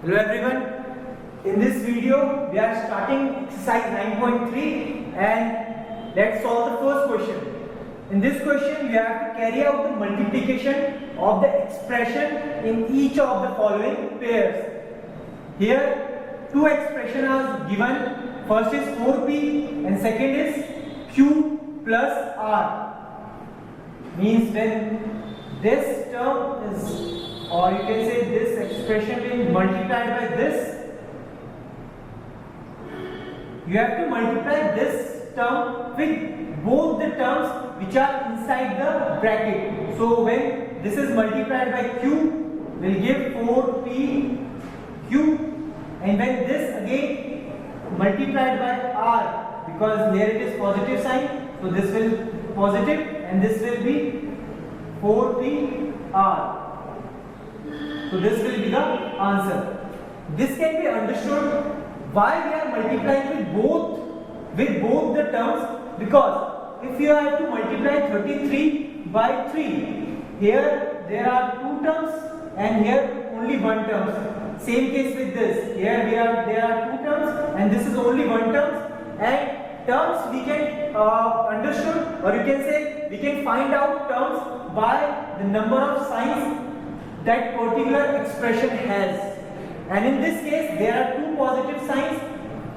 Hello everyone. In this video we are starting exercise 9.3 and let's solve the first question. In this question we have to carry out the multiplication of the expression in each of the following pairs. Here two expressions are given. First is 4p and second is q plus r. Means when this term is, or you can say this expression is multiplied by this, you have to multiply this term with both the terms which are inside the bracket. So when this is multiplied by q, will give 4p q, and when this again multiplied by r, because there it is positive sign, so this will positive and this will be 4p r. So this will be the answer. This can be understood why we are multiplying with both the terms, because if you have to multiply 33 by 3, here there are two terms and here only one term. Same case with this. Here there are two terms and this is only one term, and terms we can understood, or you can say we can find out terms by the number of signs that particular expression has. And in this case there are two positive signs,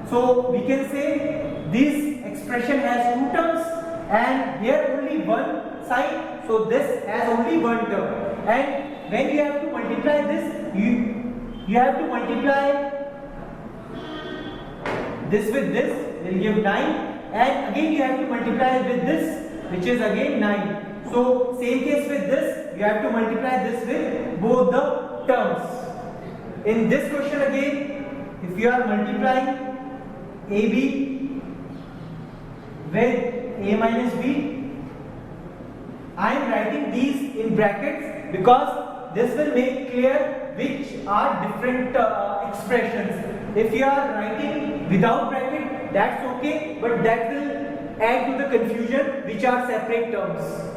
so we can say this expression has two terms and here only one sign, so this has only one term. And when you have to multiply this, you have to multiply this with this, will give 9, and again you have to multiply with this, which is again 9. So same case with this, you have to multiply this with both the terms. In this question again, if you are multiplying AB with A minus B, I am writing these in brackets because this will make clear which are different expressions. If you are writing without bracket, that's okay, but that will add to the confusion which are separate terms.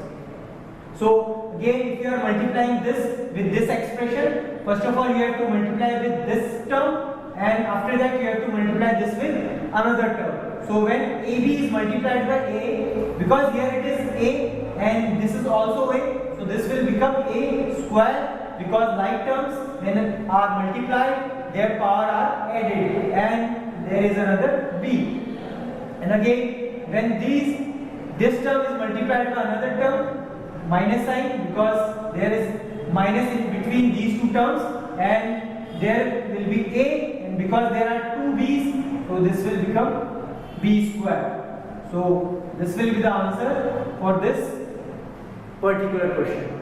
So again, if you are multiplying this with this expression, first of all you have to multiply with this term, and after that you have to multiply this with another term. So when AB is multiplied by A, because here it is A and this is also A, so this will become A square, because like terms when are multiplied, their power are added, and there is another B. And again when this term is multiplied by another term, minus sign, because there is minus in between these two terms, and there will be A, and because there are two B's, so this will become B square. So this will be the answer for this particular question.